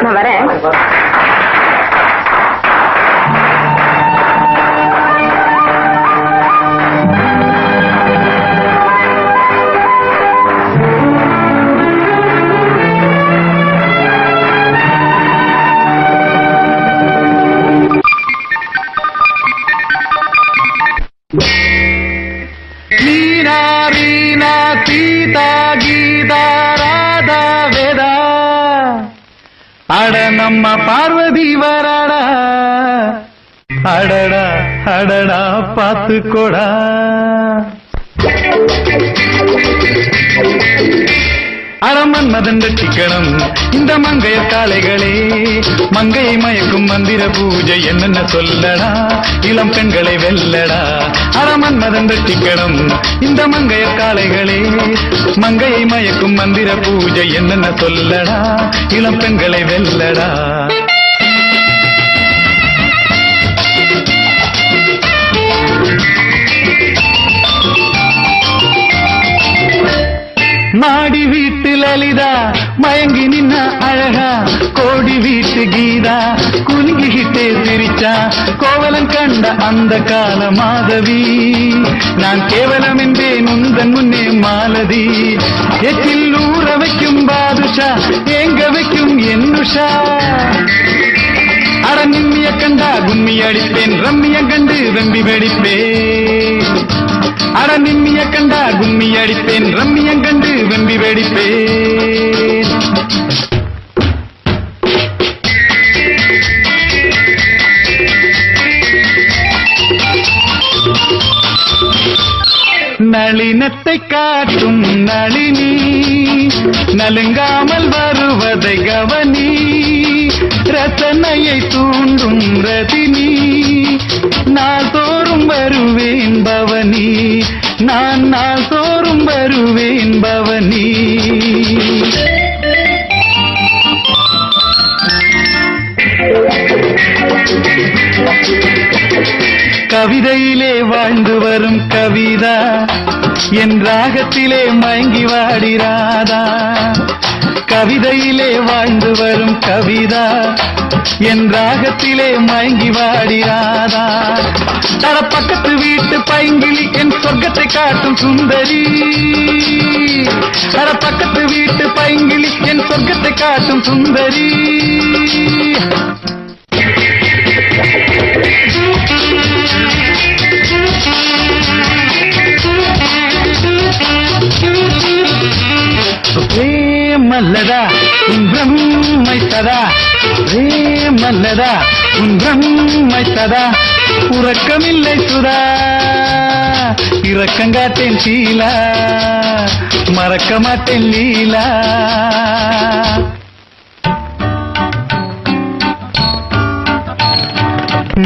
நான் வரேன். அட நம்ம பார்வதி வராடா, அடடா அடடா பாத்துக்கோடா. அரமன்மதன் ரட்சிக்கணும் இந்த மங்கைய காளைகளே, மங்கையை மயக்கும் மந்திர பூஜை என்னென்ன சொல்லடா, இளம் பெண்களை வெல்லடா. அரமன்மதன் ரட்சிக்கணும் இந்த மங்கைய காளைகளே, மங்கையை மயக்கும் மந்திர பூஜை என்னென்ன சொல்லடா, இளம் பெண்களை வெல்லடா. மாடி வீட்டு லலிதா மயங்கி நின்ன அழகா, கோடி வீட்டு கீதா குலுங்கிக்கிட்டே சிரிச்சா, கோவலன் கண்ட அந்த கால மாதவி, நான் கேவலம் என்றேன் உந்தன் முன்னே மாலதி. எச்சில் ஊற வைக்கும் பாதுஷா, ஏங்க வைக்கும் என்னுஷா. அட நிம்மிய கண்டா கும்மி அடிப்பேன், ரம்மிய கண்டு வெம்பி வெடிப்பேன். அட நிம்மிய கண்டா கும்மி அடிப்பேன், ரம்மியம் கண்டு வெம்பி வெடிப்பேன். நளினத்தை காட்டும் நளினி, நலுங்காமல் வருவதை கவனி, ரசனையை தூண்டும் ரதினி, நாள் தோறும் வருவேன் பவனி, நான் நாள் தோறும் வருவேன் பவனி. கவிதையிலே வாழ்ந்து வரும் கவிதா, என் ராகத்திலே மயங்கி வாடிராதா. கவிதையிலே வாழ்ந்து வரும் கவிதா, என் ராகத்திலே மயங்கி வாடிராதா. தர பக்கத்து வீட்டு பைங்கிளி என் சொர்க்கத்தை காட்டும் சுந்தரி, தர பக்கத்து வீட்டு பைங்கிளி என் சொர்க்கத்தை காட்டும் சுந்தரி. மல்லதா உன் பிரம்மை சதா, மல்லதா உன் பிரம்மை சதா, உறக்கமில்லை சுதா இரக்கங்காட்டேன் சீலா, மறக்க மாட்டேன் லீலா.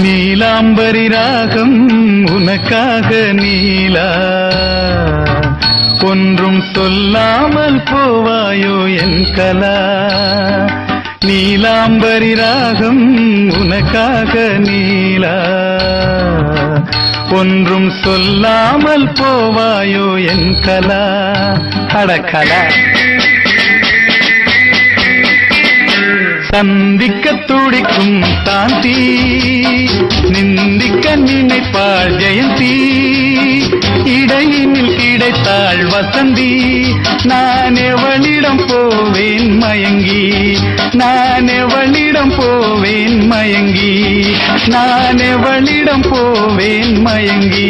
நீலாம்பரி ராகம் உனக்காக நீலா, ஒன்றும் சொல்லாமல் போவாயோ என் கலா. நீலாம்பரி ராகம் உனக்காக நீலா, ஒன்றும் சொல்லாமல் போவாயோ என் கலா. அடக்கலா சந்திக்க துடிக்கும் சாந்தி, நிந்திக்க நினைப்பாள் ஜெயந்தி, இடையினில் கிடைத்தாள் வசந்தி. நான் எவளிடம் போவேன் மயங்கி, நான் எவளிடம் போவேன் மயங்கி, நான் எவளிடம் போவேன் மயங்கி.